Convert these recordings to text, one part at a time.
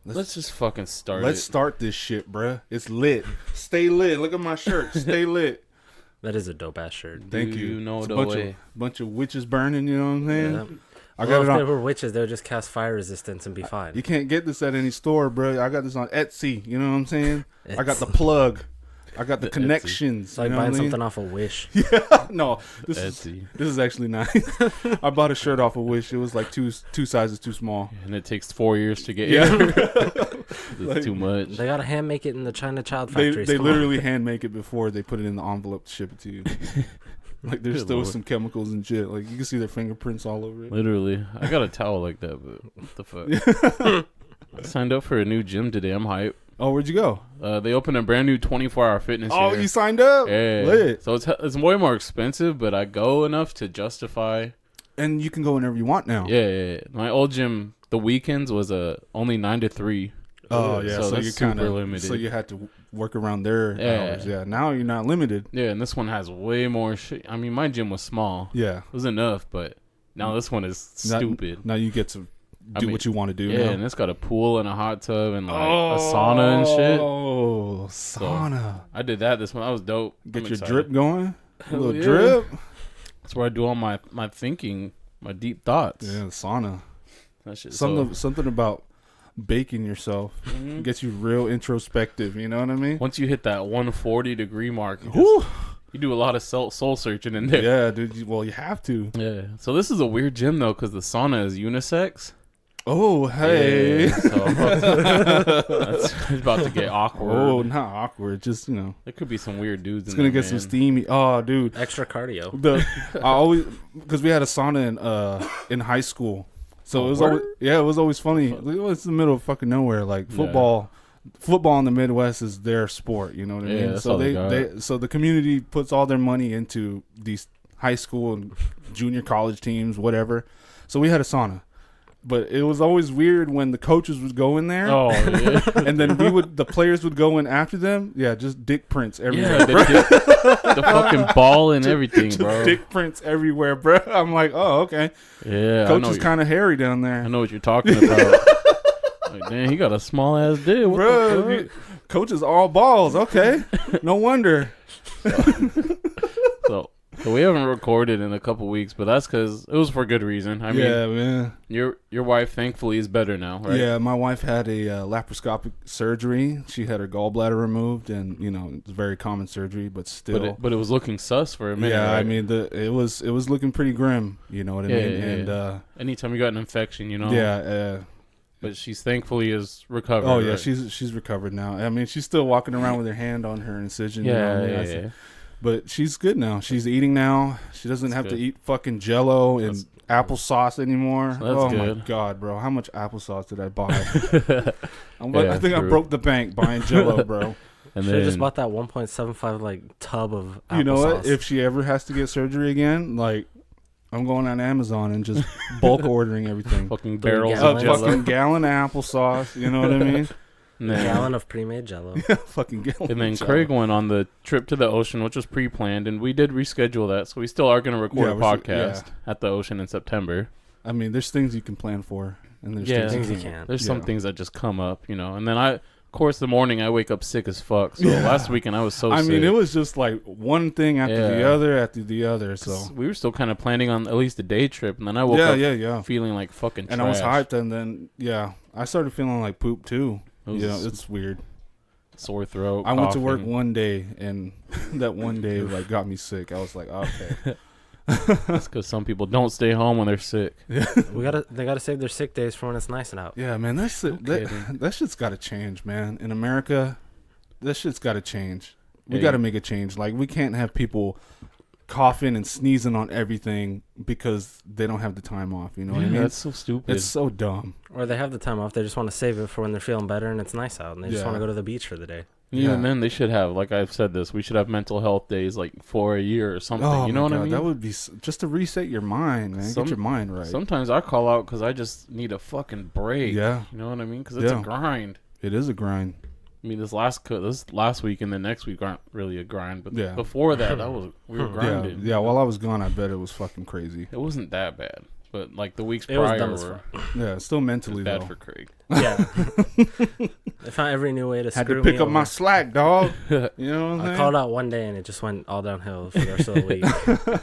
Let's just fucking start Let's start this shit, bruh. It's lit. Stay lit. Look at my shirt. Stay lit. That is a dope ass shirt. Thank Do you. you know It's the a way? bunch of witches burning. You know what I'm saying? Yeah. I Well, got if it they on. were witches, they would just cast fire resistance and be fine. You can't get this at any store, bro. I got this on Etsy. You know what I'm saying? I got the plug. I got the Etsy. connections. It's like you know buying what I mean? something off a Wish. No, this Etsy. is actually nice. I bought a shirt off of Wish. It was like two sizes too small. And it takes 4 years to get Yeah. here. It's Like, too much. They gotta hand make it in the China child They factories. they Come on. literally hand make it before they put it in the envelope to ship it to you. Like there's Good still Lord. some chemicals and shit. Like you can see their fingerprints all over it. Literally. I got a towel like that, but what the fuck? I signed up for a new gym today. I'm hyped. Oh, where'd you go? They opened a brand new 24-hour fitness Oh, here. you signed up? Yeah. Lit. So it's way more expensive, but I go enough to justify. And you can go whenever you want now. Yeah. My old gym, the weekends was Oh 9 to 3. yeah, So so that's you kind super of limited. so you had to work around their Yeah. hours. Yeah, now you're not limited. Yeah, and this one has way more shit. I mean, my gym was small. Yeah, It was enough, but now this one is Not- stupid. Now you get to I do mean, what you want to do. Yeah, now. and it's got a pool and a hot tub and like a sauna and shit. Oh, sauna! I did that this one. That was dope. Get I'm your excited. drip going. A Hell little yeah. drip. That's where I do all my thinking, my deep thoughts. Yeah, sauna. That shit. Something about baking yourself Mhm. gets you real introspective. You know what I mean? Once you hit that 140 degree mark, Whew. you do a lot of soul searching in there. Yeah, dude. Well, you have to. Yeah. So this is a weird gym though, because the sauna is unisex. Oh, hey. Yeah, so that's about to get awkward. Oh, not awkward. Just There could be some weird dudes. it's in gonna there, get some man. steamy. Oh, dude. Extra cardio. I always because we had a sauna in high school, so Oh, it was word? always always funny. It was in the middle of fucking nowhere, like Yeah. football in the Midwest is their sport. You know what I Yeah, mean? that's So all they got. so the community puts all their money into these high school and junior college teams, whatever. So we had a sauna. But it was always weird when the coaches would go in there, Oh yeah. and then the players would go in after them. Yeah, just dick prints everywhere. Yeah, the fucking ball and everything, Just bro. dick prints everywhere, bro. I'm like, oh, okay. Yeah, Coach is kind of hairy down I there, know what you're talking about. Like, damn, he got a small ass dick. What bro. the Coach is all balls. Okay, no wonder. fuck? So we haven't recorded in a couple weeks, but that's because it was for good reason. I mean, Yeah, man. your wife thankfully is better now, right? Yeah, my wife had a laparoscopic surgery. She had her gallbladder removed, and it's a very common surgery, but still. But it was looking sus for a minute. Yeah, right? I mean, it was looking pretty grim. You know what I Yeah, mean? yeah, And anytime you got an infection, yeah. But she's thankfully is recovered. Oh yeah, right? she's recovered now. I mean, she's still walking around with her hand on her incision. you know what I mean? I said- But she's good now. She's eating now. She doesn't That's have to good. eat fucking Jello and applesauce anymore. That's oh my good. god, bro! How much applesauce did I buy? Yeah, I think I true. broke the bank buying Jello, bro. And Should have just then bought that 1.75 like tub of applesauce. You know what? If she ever has to get surgery again, like I'm going on Amazon and just bulk ordering everything. fucking Three barrels A gallons. of Jello. fucking gallon of applesauce. You know what I mean? And a then, gallon of pre-made Jello. Fucking gallon. and then of Jell-O. Craig went on the trip to the ocean, which was pre-planned, and we did reschedule that, so we still are going to record Yeah, a we're podcast at the ocean in September. I mean, there's things you can plan for, and there's Yeah. things Things you can't. can't. There's some Yeah. things that just come up, and then of course, the morning I wake up sick as fuck. So Yeah. last weekend I was so I sick. mean, it was just like one thing after the Yeah. other. So we were still kind of planning on at least a day trip, and then I woke yeah, up yeah. feeling like fucking And trash. I was hyped, and then I started feeling like poop too. It was It's weird. sore throat. I went to work coughing. one day, and that one day like got me sick. I was like, okay, That's because some people don't stay home when they're sick. They gotta save their sick days for when it's nice and out. yeah, man, that kidding. that shit's got to change, man. In America, that shit's got to change. We Yeah, got to make a change. Like, we can't have people coughing and sneezing on everything because they don't have the time off. You know what I mean? That's so stupid. It's so dumb. Or they have the time off. They just want to save it for when they're feeling better and it's nice out, and they just Yeah. want to go to the beach for the day. Yeah, and Yeah. then they should have, like I've said this, we should have mental health days like for a year or something. You know my what I God, mean? That would be just to reset your mind, man. Some- Get your mind right. Sometimes I call out because I just need a fucking break. Yeah. You know what I mean? Because it's Yeah. a grind. It is a grind. I mean, this last week and the next week aren't really a grind, but Yeah. before that, we were grinding. Yeah. While I was gone, I bet it was fucking crazy. It wasn't that bad. but like the weeks It was prior dumb as were Yeah, still mentally bad though. for Craig. Yeah. They found every new way to Had screw to pick me up my over. slack, dog. You know what I'm I saying? called out one day and it just went all downhill for the rest of the week.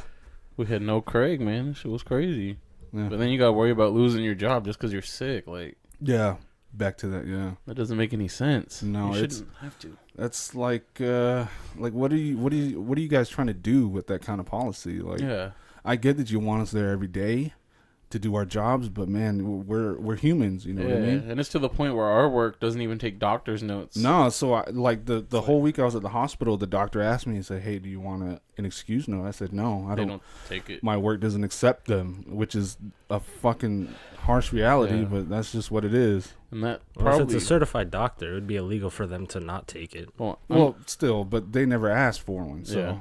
We had no Craig, man. This shit was crazy. Yeah. But then you gotta worry about losing your job just because you're sick. Like Yeah, back to that. Yeah, that doesn't make any sense. No, you it's- shouldn't have to. that's like what are you guys trying to do with that kind of policy? Like, Yeah, I get that you want us there every day to do our jobs, but man, we're humans. You know what I mean? and it's to the point where our work doesn't even take doctor's notes. No, so I like the whole week I was at the hospital. The doctor asked me, he said, "Hey, do you want an excuse note?" I said, "No, I they don't. don't take it. My work doesn't accept them," which is a fucking harsh reality, Yeah. but that's just what it is. And that Well, if probably. it's a certified doctor, it would be illegal for them to not take it. Well, still, but they never asked for one, so. Yeah.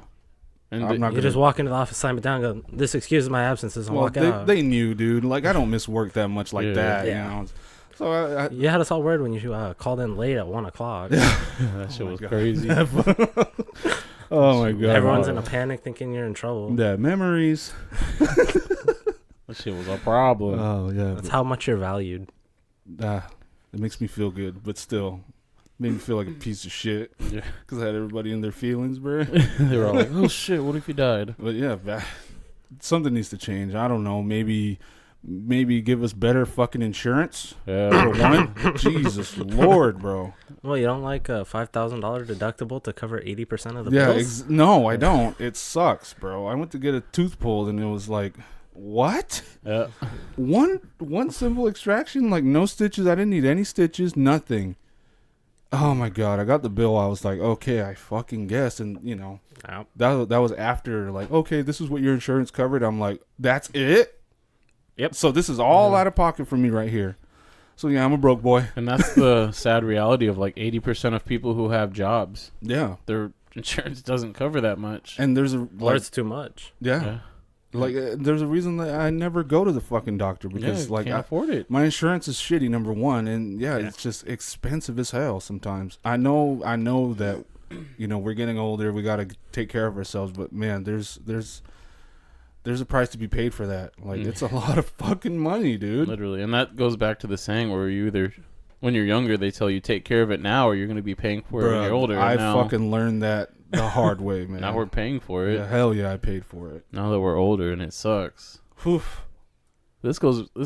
and I'm not You just walk into the office, sign it down, and go, this excuses my absences, and Well, walk out. they knew, dude. Like, I don't miss work that much like Yeah. that, Yeah. you know. So I You had us all worried when you called in late at 1 o'clock. that shit my was God. crazy. oh my god, Everyone's in a panic thinking you're in trouble. yeah, memories. That shit was a problem. Oh yeah, That's how much you're valued. it makes me feel good, but still, made me feel like a piece of shit Yeah. because I had everybody in their feelings, bro. They were all like, "Oh shit, what if you died?" But yeah, something needs to change. I don't know. Maybe give us better fucking insurance. Yeah. For one, Jesus Lord, bro. Well, you don't like a $5,000 deductible to cover 80% of the Yeah, bills? no, I don't. It sucks, bro. I went to get a tooth pulled, and it was like, what? Yeah. One simple extraction, like no stitches. I didn't need any stitches, nothing. Oh my god, I got the bill. I was like, okay, I fucking guess, and you know, Yep. that was after like, okay, this is what your insurance covered. I'm like, that's it. Yep. So this is all out of pocket for me right here. So yeah, I'm a broke boy. And that's the sad reality of like 80% of people who have jobs. Yeah, Their insurance doesn't cover that much. and there's a Or like, it's too much. yeah. Like, there's a reason that I never go to the fucking doctor because, Yeah, like, can't afford it. my insurance is shitty, number one, and Yeah. it's just expensive as hell sometimes. I know that, you know, we're getting older, we got to take care of ourselves, but man, there's a price to be paid for that. Like, it's a lot of fucking money, dude. Literally. And that goes back to the saying where you either, when you're younger, they tell you take care of it now or you're going to be paying for it when you're older. I And now, fucking learned that the hard way, man. now we're paying for it. yeah, hell yeah, I paid for it. Now that we're older, and it sucks. Whew. This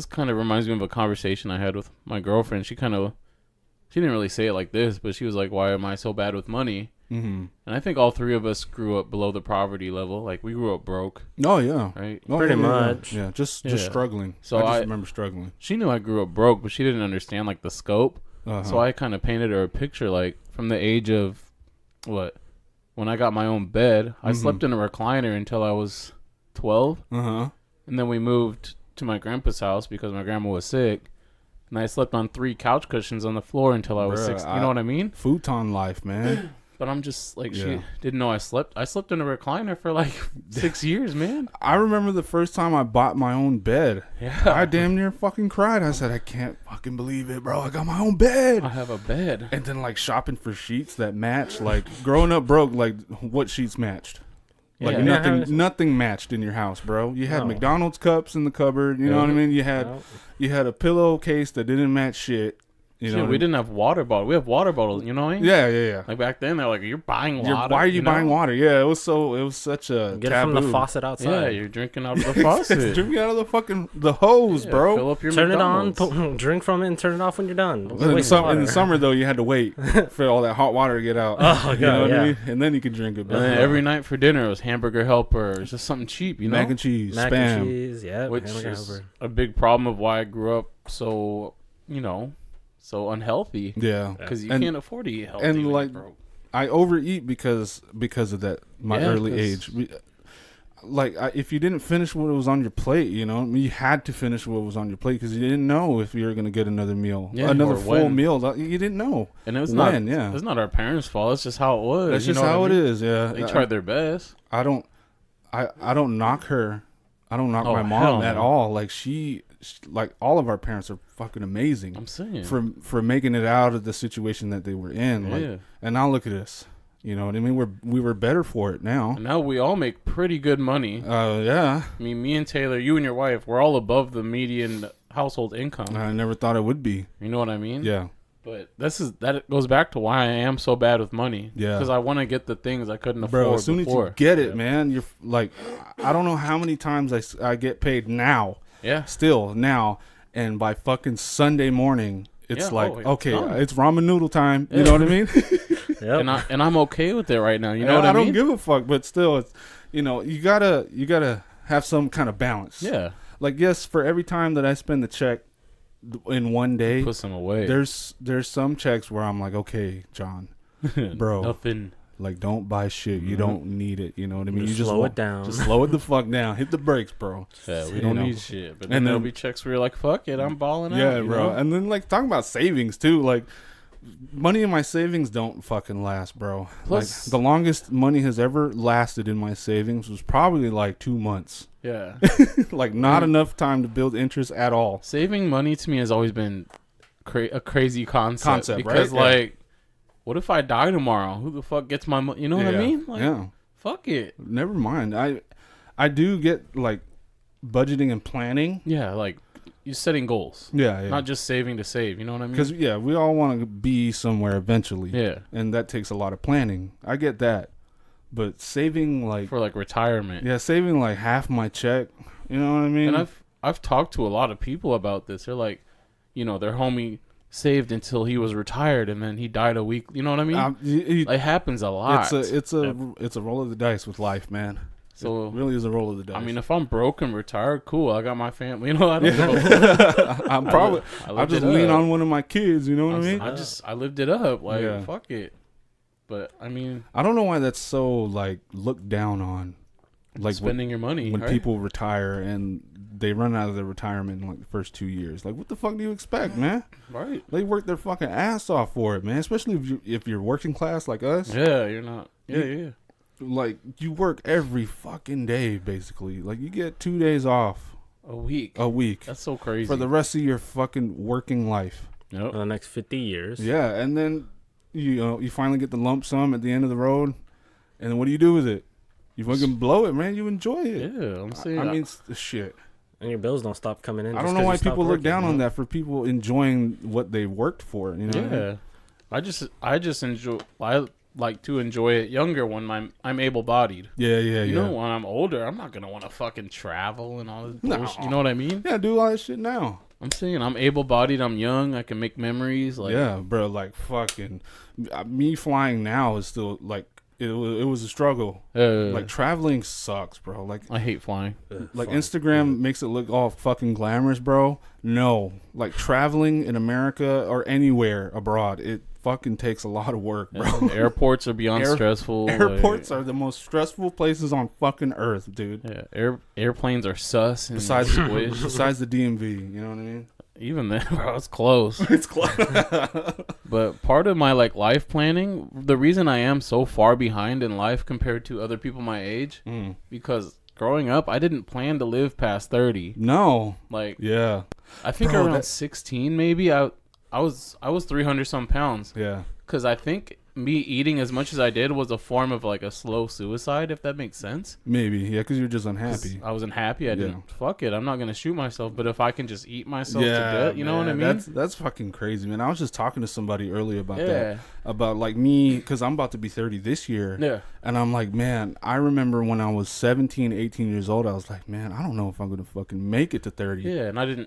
kind of reminds me of a conversation I had with my girlfriend. She didn't really say it like this, but she was like, "Why am I so bad with money?" Mm-hmm. And I think all three of us grew up below the poverty level. Like we grew up broke, Oh yeah, right? Oh, Pretty yeah, yeah, much. Yeah, just Yeah. struggling. So I just I- remember struggling. She knew I grew up broke, but she didn't understand like the scope. Uh-huh. So I kind of painted her a picture like from the age of when I got my own bed, I Mhm. slept in a recliner until I was 12, Uh-huh. and then we moved to my grandpa's house because my grandma was sick, and I slept on 3 couch cushions on the floor until I was Bruh, 6. You know what I mean? Futon life, man. But I'm just like Yeah. she didn't know I slept. I slept in a recliner for like 6 years, man. I remember the first time I bought my own bed. Yeah. I damn near fucking cried. I said, I can't fucking believe it, bro. I got my own bed. I have a bed. And then like shopping for sheets that match. Like growing up broke, like what sheets matched? Like Yeah. nothing matched in your house, bro. You had No. McDonald's cups in the cupboard. You know what I mean? You had a pillowcase that didn't match shit. You know, Shit, what we I mean? didn't have water bottles. We have water bottles. You know what I mean? Yeah, yeah, yeah. Like back then, they're like, "You're buying water. Why are you know? buying water? Yeah, it was such a Get taboo. it from the faucet Yeah, outside. you're drinking out of the faucet. Drink me out of the fucking hose, Yeah, bro. Fill up your Turn it on, McDonald's. drink from it, and turn it off when you're done. Don't In the, waste in the water. summer, though, you had to wait for all that hot water to get out. Oh, You know God, what I yeah. mean? And then you could drink it. And But then every night for dinner, it was hamburger helper. It's just something cheap, you know? mac and cheese, Mac spam. and cheese, yeah. Which hamburger is helper. a big problem of why I grew up so, so unhealthy. Yeah. Because you And- can't afford to eat healthy. and when you're like- broke. I overeat because of that, my Yeah, early 'cause- age. If you didn't finish what was on your plate, you had to finish what was on your plate because you didn't know if you were going to get another meal, Yeah, another or full when. meal. You didn't know. And it was when, not, yeah. it's not our parents' fault. It's just how it was. That's you just know how what it I mean? is. Yeah. They tried their best. I don't knock her. I don't knock Oh, my hell mom at no. all. Like like all of our parents are fucking amazing I'm saying. for making it out of the situation that they were in. Like, yeah. and now look at us. You know what I mean? We were better for it now. And now we all make pretty good money. Yeah. I mean, me and Taylor, you and your wife, we're all above the median household income. I never thought it would be. You know what I mean? Yeah. But that goes back to why I am so bad with money. Yeah. Because I want to get the things I couldn't Bro, afford as soon before. as you get it, man, you're like, I don't know how many times I get paid now. Yeah. Still now. And by fucking Sunday morning, it's Yeah, like, it's okay, done. it's ramen noodle time. Yeah. You know what I mean? Yep. And I'm okay with it right now. You know what I I don't mean? give a fuck, but still, it's, you know, you gotta have some kind of balance. Yeah. Like, yes, for every time that I spend the check in one day, Put some away. there's some checks where I'm like, okay, John, bro, Nothing. like, don't buy shit. You don't need it. You know what I mean? Just you slow wa- it down. Just slow it the fuck down. Hit the brakes, bro. Yeah, we You don't know. need shit. But then And there'll then- be checks where you're like, fuck it, I'm balling out. Yeah, you bro. know? And then, like, talking about savings too, like, money in my savings don't fucking last, bro. Plus- like, the longest money has ever lasted in my savings was probably like 2 months. Yeah. Like, not enough time to build interest at all. Saving money to me has always been a crazy concept. Because, right? Yeah. like, what if I die tomorrow? Who the fuck gets my money? You know what I Yeah. mean? Like, Yeah. fuck it. Never mind. I do get, like, budgeting and planning. Yeah, like, you're setting goals. Yeah, yeah. Not just saving to save. You know what I mean? Because, yeah, we all want to be somewhere eventually. Yeah. And that takes a lot of planning. I get that. But saving, like, For, like, retirement. yeah, saving, like, half my check, you know what I mean? And I've talked to a lot of people about this. They're like, you know, their homie saved until he was retired and then he died a week. You know what I mean? It happens a lot. It's a roll of the dice with life, man. So, It really is a roll of the dice. I mean, if I'm broke and retired, cool. I got my family. You know, I don't give a fuck. I'm probably I I'll just lived it lean up. on one of my kids. You know what I mean? I lived it up. Like, Yeah. fuck it. But I mean, I don't know why that's so like looked down on. Like spending your money when right? people retire and they run out of their retirement in like the first 2 years. Like, what the fuck do you expect, man? right? They work their fucking ass off for it, man. Especially if you're working class like us. Yeah, you're not. Yeah. Like, you work every fucking day, basically. Like, you get 2 days off A week. a week That's so crazy. for the rest of your fucking working life. Yep. For the next 50 years. Yeah, and then you finally get the lump sum at the end of the road, and then what do you do with it? You fucking blow it, man. You enjoy it. Yeah, I'm saying. I mean, shit. And your bills don't stop coming in. I just don't know 'cause why you stopped people look working, down you on know? that for people enjoying what they worked for. You know? What I mean? yeah. I just enjoy. I like to enjoy it younger when I'm able-bodied. Yeah. You know, when I'm older, I'm not gonna want to fucking travel and all this No. bullshit. You know what I mean? Yeah, do all that shit now. I'm saying I'm able-bodied. I'm young. I can make memories. Like, Yeah, bro. Like, fucking me flying now is still like it was a struggle. Like, traveling sucks, bro. Like I hate flying. Like, Fuck. Instagram makes it look all fucking glamorous, bro. No, like, traveling in America or anywhere abroad, it fucking takes a lot of work, bro. And airports are beyond stressful. Airports are the most stressful places on fucking earth, dude. Yeah, airplanes are sus. And Besides, squish. besides the DMV, you know what I mean? Even then, bro, it's close. It's close. But part of my like life planning, the reason I am so far behind in life compared to other people my age, because growing up, I didn't plan to live past 30. No. Like, Yeah. I think Bro, around 16, maybe I was 300 some pounds. Yeah. Because I think me eating as much as I did was a form of like a slow suicide, if that makes sense. Maybe. Yeah, because you're just 'Cause unhappy. I wasn't happy. I Yeah. didn't. Fuck it. I'm not gonna shoot myself. But if I can just eat myself to death, you know what I man, mean? That's fucking crazy, man. I was just talking to somebody earlier about Yeah. that. About like me, because I'm about to be 30 this year. Yeah. And I'm like, man, I remember when I was 17, 18 years old, I was like, man, I don't know if I'm going to fucking make it to 30. Yeah. And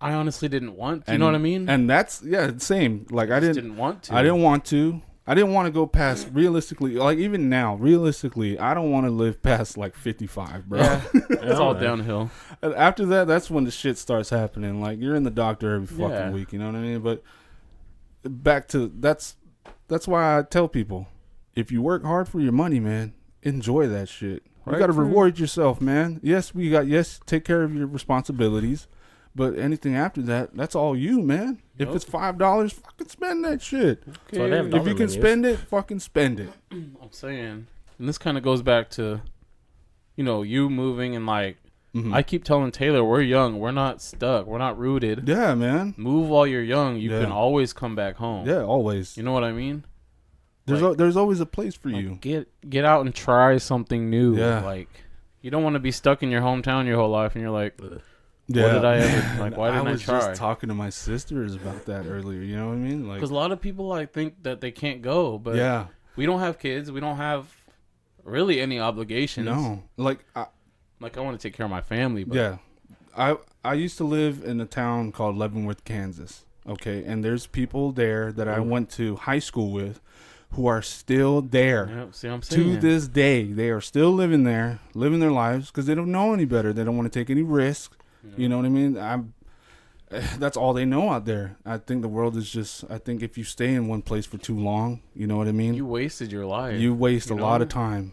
I honestly didn't want to. You know what I mean? And that's, yeah, same. Like, I Just didn't want to. I didn't want to. I didn't want to go past, realistically, like even now, realistically, I don't want to live past like 55, bro. Yeah. It's all man. downhill. And after that, that's when the shit starts happening. Like, you're in the doctor every fucking Yeah. week, you know what I mean? But back to, that's why I tell people, if you work hard for your money, man, enjoy that shit. You Right, got to true. reward yourself, man. Yes, take care of your responsibilities. But anything after that, that's all you, man. If Yup. it's $5, fucking spend that shit. So they have If dollar you can menus. spend it, fucking spend it. I'm saying, and this kind of goes back to, you know, you moving and like, Mhm. I keep telling Taylor, we're young, we're not stuck, we're not rooted. Yeah, man. Move while you're young. You Yeah. can always come back home. Yeah, always. You know what I mean? There's always a place for like, you. get out and try something new. Yeah. Like, you don't want to be stuck in your hometown your whole life, and you're like, Yeah. what did I ever like? Why didn't I was try? just talking to my sisters about that earlier. You know what I mean? Like, Because a lot of people like think that they can't go, but yeah, we don't have kids. We don't have really any obligations. no, like, Like, I want to take care of my family, but yeah, I used to live in a town called Leavenworth, Kansas. Okay, and there's people there that I went to high school with, who are still there. Yep, see what I'm saying? To this day, they are still living there, living their lives because they don't know any better. They don't want to take any risks. You know what I mean? That's all they know out there. I think the world is just. I think if you stay in one place for too long, you know what I mean. You wasted your life. You waste you a know? lot of time.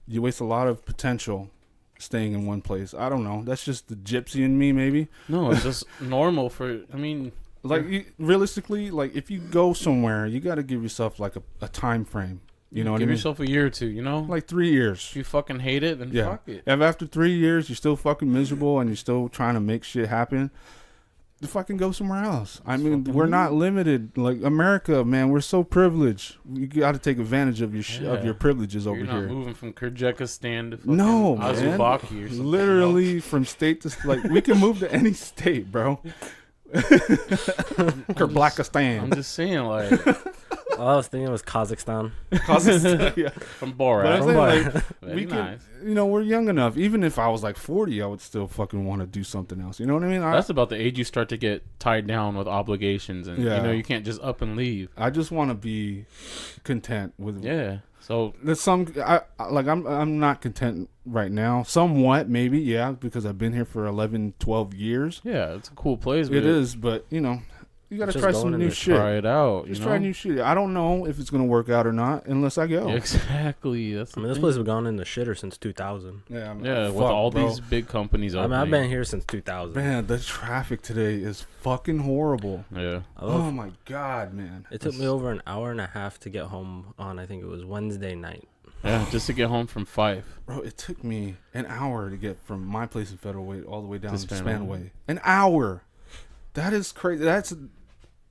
You waste a lot of potential staying in one place. I don't know. That's just the gypsy in me, maybe. No, it's just normal for. I mean, Like realistically, like if you go somewhere, you got to give yourself like a time frame. You know what I give mean? yourself a year or two. You know, Like 3 years. if you fucking hate it, then Yeah. fuck it. If after 3 years you're still fucking miserable and you're still trying to make shit happen, to fucking go somewhere else. I mean, fucking we're not limited. Like America, man, we're so privileged. You got to take advantage of your of Yeah. your privileges You're over not here. moving from Kyrgyzstan to fucking No, man. Azubaki or something. Literally from state to like we can move to any state, bro. I'm Kyrgyzstan. just saying, like, All I was thinking was Kazakhstan. Yeah. from But I'm Borat. saying, like, Very we can, nice. you know, we're young enough. Even if I was like 40, I would still fucking want to do something else. You know what I mean? That's about the age you start to get tied down with obligations, and Yeah. you know you can't just up and leave. I just want to be content with. Yeah. So There's some. I'm not content right now. Somewhat, maybe, yeah, because I've been here for 11, 12 years. yeah, it's a cool place. It is, but you know, you got to Just try going some in new to shit. Try it out. Just you try know? new shit. I don't know if it's gonna work out or not unless I go. Yeah, exactly. That's I the mean, this thing. place has gone into shitter since 2000. Yeah, I'm- Yeah, with fuck, all bro. these big companies I mean, opening. I've been here since 2000. Man, the traffic today is fucking horrible. Yeah. I love- Oh my god, man. It took me over an hour and a half to get home on, I think it was Wednesday night. Yeah, just to get home from Fife. Bro, it took me an hour to get from my place in Federal Way all the way down To to Spanaway. Spanaway. An hour. That is crazy.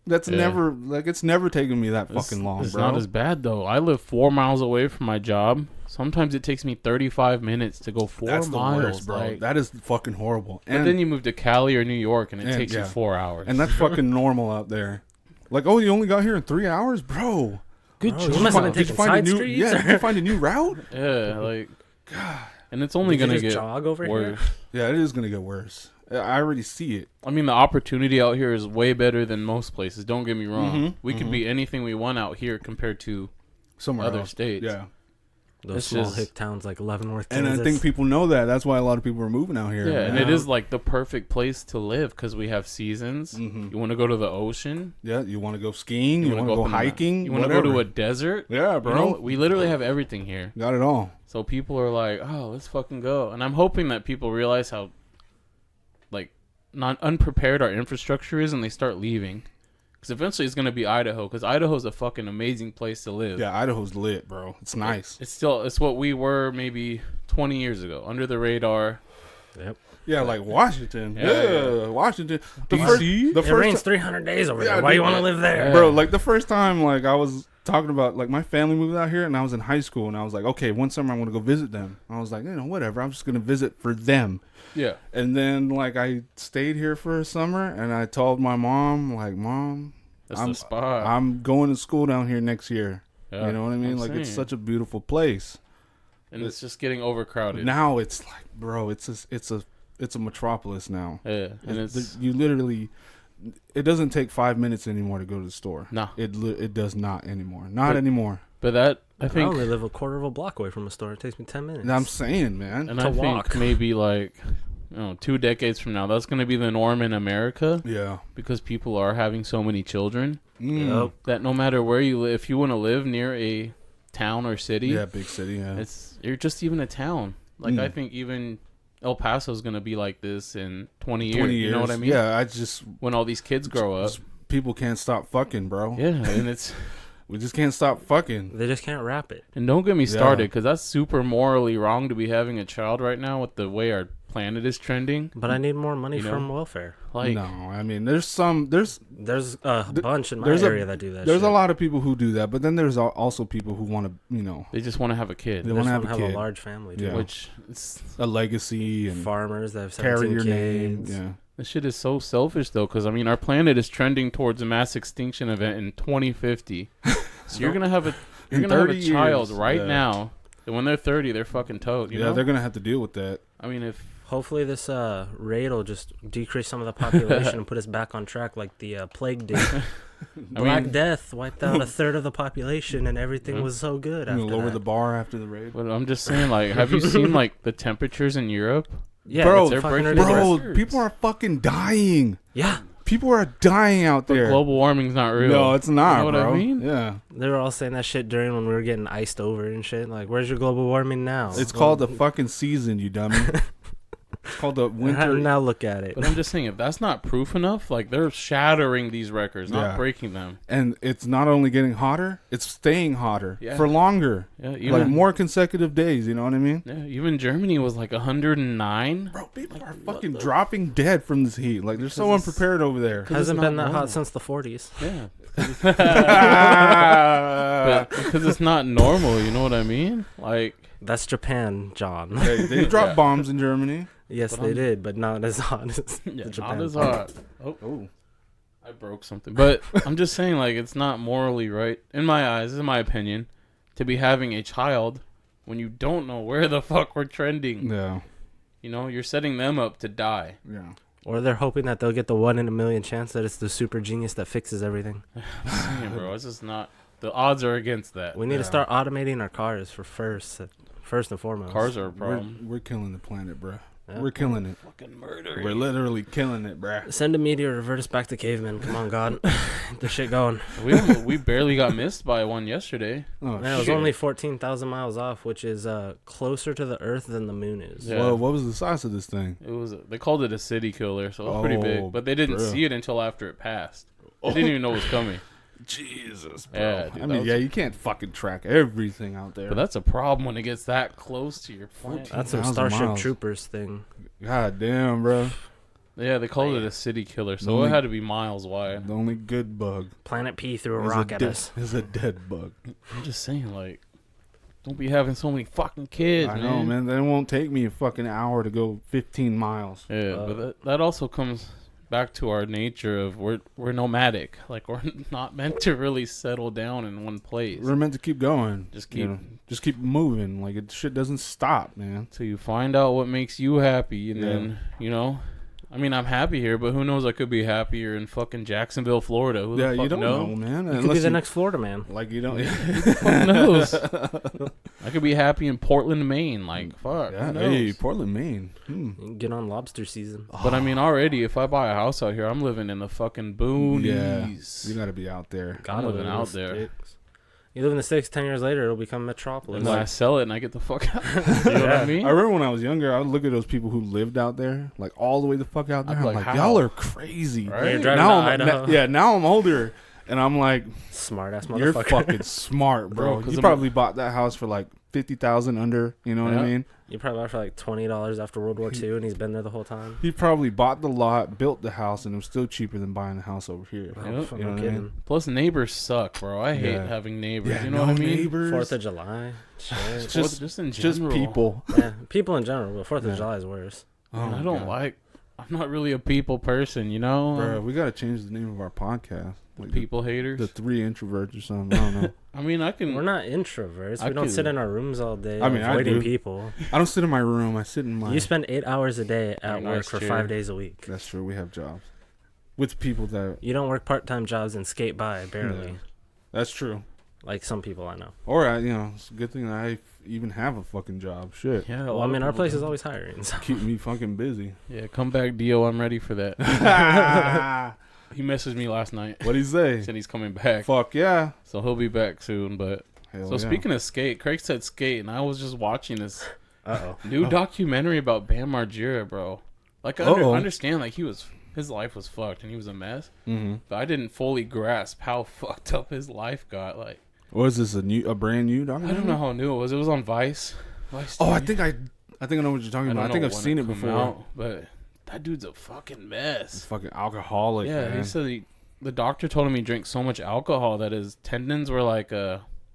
That's Yeah. never like it's never taken me that It's- fucking long, It's bro. not as bad though. I live 4 miles away from my job. Sometimes it takes me 35 minutes to go 4 That's the miles, worst, bro. like- That is fucking horrible. but And then you move to Cali or New York, and it and, takes you yeah. 4 hours. and that's fucking normal out there. Like, oh, you only got here in 3 hours, bro. good Bro, job. you must have been Did you taking find a side new? streets. Yeah, did you find a new route? Yeah, like, and it's only Did you gonna just get jog over here? worse. Yeah, it is gonna get worse. I already see it. I mean, the opportunity out here is way better than most places. Don't get me wrong. Mhm, We could be anything we want out here compared to Somewhere other else. states. Yeah, Those It's small just- hick towns like Leavenworth, and Kansas. I think people know that. That's why a lot of people are moving out here. Yeah, man. and it is like the perfect place to live because we have seasons. Mhm. You want to go to the ocean. Yeah, you want to go skiing? You want to wanna go up in the- hiking? You want to go to whatever. a desert. Yeah, You bro. know, we literally have everything here. Got it all. So people are like, "Oh, let's fucking go." And I'm hoping that people realize how, like, not unprepared our infrastructure is, and they start leaving. Because eventually it's gonna be Idaho. Because Idaho's a fucking amazing place to live. Yeah, Idaho's lit, bro. It's nice. It's what we were maybe 20 years ago, under the radar. Yep. Yeah, like Washington. Yeah, Yeah, Washington. The DC? first, the It first rains 300 days over Yeah, there. Why dude, you want to yeah. live there? bro, like the first time, like I was talking about, like my family moved out here, and I was in high school, and I was like, okay, one summer I'm gonna go visit them. I was like, whatever. I'm just gonna visit for them. Yeah. And then like I stayed here for a summer, and I told my mom, like, Mom, That's I'm- the spot. I'm going to school down here next year. Yeah, You know what I mean? I'm Like it's saying. such a beautiful place. And it's just getting overcrowded. Now it's like, bro, it's a metropolis now. Yeah. And it's You literally, it doesn't take 5 minutes anymore to go to the store. no. It does not anymore. Not But- anymore. But that I I think only live a quarter of a block away from a store. It takes me 10 minutes. And I'm saying, man. and to I walk. think maybe like 2 decades from now that's going to be the norm in America Yeah. because people are having so many children Mm. Yep. that no matter where you live, if you want to live near a town or city, Yeah, big city. Yeah. you're just even a town. Like Mm. I think even El Paso's going to be like this in 20 years. 20 years. You know what I mean? Yeah, I just When all these kids grow up. people can't stop fucking, bro. Yeah, and it's We just can't stop fucking. They just can't wrap it. and don't get me Yeah. started because that's super morally wrong to be having a child right now with the way our planet is trending. But I need more money You know? from welfare. Like, no, I mean, there's There's a bunch in my there's area that do that. there's shit. a lot of people who do that, but then there's also people who want to, they just want to have a kid, They They wanna just have wanna a kid. a large family. Dude. Yeah. which it's, a legacy and Farmers that have carry 17 your name. kids. Yeah. this shit is so selfish though, because I mean, our planet is trending towards a mass extinction event in 2050. So you're gonna have a In you're gonna have a 30 child years, right yeah. now, and when they're 30, they're fucking toad. You know? They're gonna have to deal with that. I mean, if Hopefully this raid will just decrease some of the population and put us back on track like the plague did. I Black mean, Death wiped out a third of the population and everything Yeah. was so good You after know, lower that. the bar after the raid. but I'm just saying, like, have you seen like the temperatures in Europe? Yeah, Bro, it's they're fucking breaking ridiculous. Bro, people are fucking dying. Yeah, People are dying out But there. global warming's not real. No, it's not, You know what bro. I mean? Yeah. they were all saying that shit during when we were getting iced over and shit. Like, where's your global warming now? It's called the fucking season, you dummy. It's called the winter. Now look at it. But I'm just saying, if that's not proof enough, like they're shattering these records, not Yeah. breaking them. And it's not only getting hotter, it's staying hotter Yeah. for longer. Yeah, Like even more consecutive days, you know what I mean? yeah, even Germany was like 109. Bro, people are what fucking the- dropping dead from this heat. Like they're so Because it's- unprepared over there. Hasn't it's been not that normal. hot since the 40s. Yeah, Hey, but because it's not normal. You know what I mean? Like, That's Japan, John. they dropped Yeah. bombs in Germany. Yes, But they I'm- did, but not as hot as yeah, the not Japan. as hot. Oh, Oh. I broke something. But I'm just saying, like, it's not morally right, in my eyes, in my opinion, to be having a child when you don't know where the fuck we're trending. Yeah. You know, you're setting them up to die. Yeah. Or they're hoping that they'll get the 1 in a million chance that it's the super genius that fixes everything. I'm saying, bro, it's just not. The odds are against that. We need to Yeah. start automating our cars for first and foremost. Cars are a We're, problem. we're killing the planet, bro. Yeah. We're killing it. Fucking murder. We're literally killing it, bro. Send a meteor, revert us back to cavemen. Come on, God. Get the shit going. We barely got missed by one yesterday. Oh, Man, it was shit. only 14,000 miles off, which is closer to the Earth than the moon is. Yeah. Well, what was the size of this thing? It was. They called it a city killer, so it was pretty Oh, big. But they didn't bro. see it until after it passed. They didn't even know it was coming. Jesus, bro. Yeah, dude, I that mean, was- yeah, you can't fucking track everything out there. But that's a problem when it gets that close to your planet. That's some 14,000 Starship miles. Troopers thing. God damn, bro. Yeah, they called it a city killer, so Only- it had to be miles wide. The only good bug Planet P threw a is rock at us. is a dead bug. I'm just saying, like, don't be having so many fucking kids, I know, man. That won't take me a fucking hour to go 15 miles. Yeah, but that also comes back to our nature of we're nomadic. Like, we're not meant to really settle down in one place. We're meant to keep going. Just you keep know, just keep moving. Like shit doesn't stop, man. till you find out what makes you happy, and Yeah. then I mean, I'm happy here, but who knows? I could be happier in fucking Jacksonville, Florida. Who Yeah, the fuck you don't know, knows? man. You could be Unless the next Florida man. like you don't. Who knows? I could be happy in Portland, Maine. Like, fuck. Yeah, who knows? hey, Portland, Maine. You can get on lobster season. But I mean, already, if I buy a house out here, I'm living in the fucking boonies. You got to be out there. Gotta living live in out the there. sticks. You live in the sticks, 10 years later, it'll become Metropolis. And then I sell it and I get the fuck out. You know what I mean? I remember when I was younger, I would look at those people who lived out there, like all the way the fuck out there. I'd be I'm like, like, how? y'all are crazy. Right? You're driving Now to I'm, Idaho. now I'm older, and I'm like, Smart ass you're motherfucker. fucking smart, bro. Bro, 'cause You I'm- probably bought that house for like 50,000 under. You know what I Yeah. mean? You probably bought for like $20 after World War II, and he's been there the whole time. He probably bought the lot, built the house, and it was still cheaper than buying the house over here. Yep. I'm fucking You know what I kidding. mean? Plus, neighbors suck, bro. I hate Yeah. having neighbors. Yeah, you know no what I mean? neighbors. 4th of July. Shit. Just in general. Just people. Yeah, people in general, but 4th Yeah. of July is worse. And Oh, I don't God. like. I'm not really a people person, you know. Bro, we gotta change the name of our podcast. Like People haters. the 3 introverts or something. I don't know. I mean, I can. We're not introverts. I We don't could- sit in our rooms all day I mean, I avoiding do. people. I don't sit in my room. I sit in my. You spend 8 hours a day at Nice work for chair. 5 days a week. That's true. We have jobs with people that. You don't work part-time jobs and skate by, barely. Yeah. That's true. Like some people I know. Or it's a good thing that I even have a fucking job. Shit, Yeah. a Well, lot I of mean, our people place do. is always hiring. So. keep me fucking busy. Yeah, come back, Dio. I'm ready for that. What He messaged me last night. do you say? Said he's coming back. Fuck yeah. So he'll be back soon. But Hell so yeah. speaking of skate, Craig said skate, and I was just watching this Uh-oh. new documentary about Bam Margera, bro. Like I Uh-oh. understand, like his life was fucked and he was a mess, Mm-hmm. but I didn't fully grasp how fucked up his life got. Like Was this a brand new I documentary? don't know how new it was. It was on Vice. Oh, I TV. think I think I know what you're talking don't about. I know think I've when seen it come before. out, but that dude's a fucking mess. Fucking alcoholic. Yeah, man. he said the doctor told him he drank so much alcohol that his tendons were like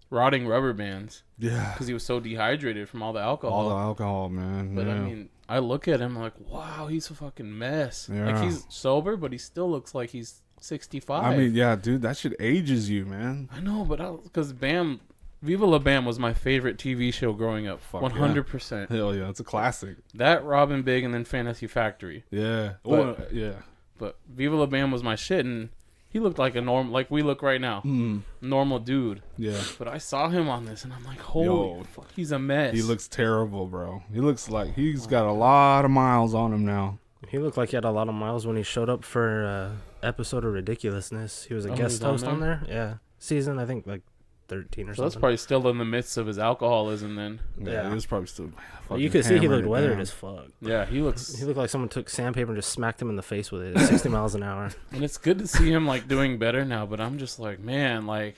rotting rubber bands Yeah. because he was so dehydrated from all the alcohol. All the alcohol, man. But yeah. I mean, I look at him like, wow, he's a fucking mess. Like Yeah. he's sober, but he still looks like he's 65. I mean, yeah, dude, that shit ages you, man. I know, but because Bam, Viva La Bam was my favorite TV show growing up. Fuck 100%. Hell yeah, it's a classic. That, Robin Big, and then Fantasy Factory. Yeah. But- Yeah. But Viva La Bam was my shit, and he looked like a normal, like we look right now, Mm. normal dude. Yeah. But I saw him on this, and I'm like, holy Yo. fuck, he's a mess. He looks terrible, bro. He looks like he's got a lot of miles on him now. He looked like he had a lot of miles when he showed up for episode of Ridiculousness. He was a Oh, guest he's on host on there. Yeah, season I think like 13 or So that's something. probably still in the midst of his alcoholism then. Yeah. He was probably still. You could see he looked hammered it weathered down. as fuck. Yeah, he looks. He looked like someone took sandpaper and just smacked him in the face with it at 60 miles an hour. And it's good to see him like doing better now, but I'm just like, man, like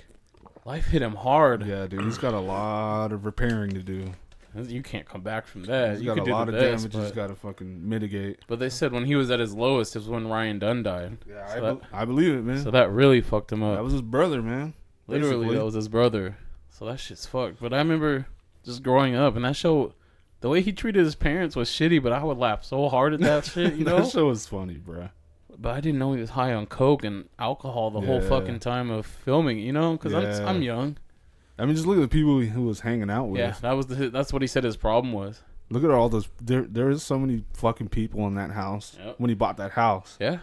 life hit him hard. Yeah, dude, he's got a lot of repairing to do. You can't come back from that. He's You got could a do lot the of best, damage he's but, got to fucking mitigate. but they said when he was at his lowest is when Ryan Dunn died. Yeah, So I believe it, man. So that really fucked him up. That was his brother, man. Literally, basically. that was his brother. So that shit's fucked. But I remember just growing up, and that show, the way he treated his parents was shitty, but I would laugh so hard at that shit, you know? That show was funny, bro. But I didn't know he was high on coke and alcohol the whole Yeah. fucking time of filming, you know? Because Yeah. I'm young. I mean, just look at the people who was hanging out with. Yeah, that's what he said his problem was. Look at all those. There is so many fucking people in that house Yep. when he bought that house. Yeah.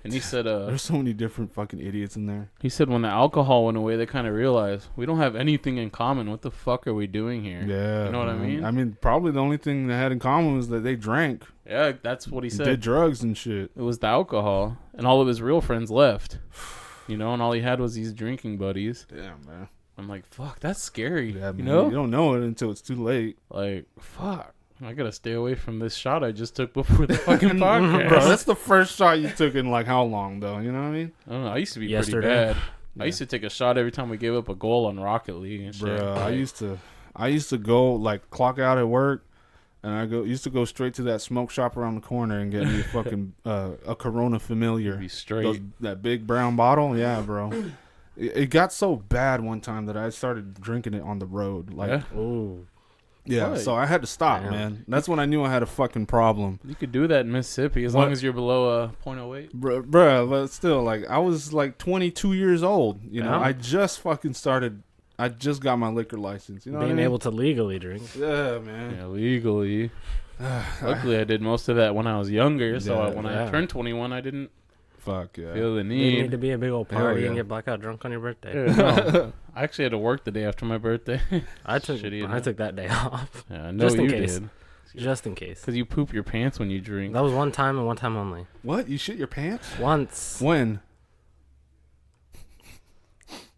And he said, There's so many different fucking idiots in there. when the alcohol went away, they kind of realized we don't have anything in common. What the fuck are we doing here? Yeah, You know what I man. mean? I mean, probably the only thing they had in common was that they drank, Yeah, that's what he and said. did drugs and shit. It was the alcohol, and all of his real friends left. You know, and all he had was these drinking buddies. Damn, man. I'm like, fuck, that's scary. Yeah, man. you know, You don't know it until it's too late. like, fuck, I gotta stay away from this shot I just took before the fucking podcast. Bro, that's the first shot you took in like how long though? You know what I mean? I don't know. I used to be Yesterday. pretty bad. Yeah. I used to take a shot every time we gave up a goal on Rocket League and shit. Bro, Like, I used to go like clock out at work, and used to go straight to that smoke shop around the corner and get me a fucking a Corona Familiar. be straight. That big brown bottle, yeah, bro. It got so bad one time that I started drinking it on the road. Like, Yeah. Ooh. yeah, What? so I had to stop, Damn. man. That's when I knew I had a fucking problem. You could do that in Mississippi as What? long as you're below .08. Bruh, but still, like, I was like 22 years old. You know, Yeah. I just fucking started. I just got my liquor license. You know what I Being mean? able to legally drink. Yeah, man. Yeah, legally. Luckily, I did most of that when I was younger. So Yeah, when I yeah. turned 21, I didn't Fuck yeah. feel the You need need. to be a big old Hell party yeah. and get blackout drunk on your birthday. Yeah, no. I actually had to work the day after my birthday. I took Shitty, I enough. took that day off Yeah, I know Just in you case. did. just in case. Because you poop your pants when you drink. That was one time and one time only. What? You shit your pants? Once, When?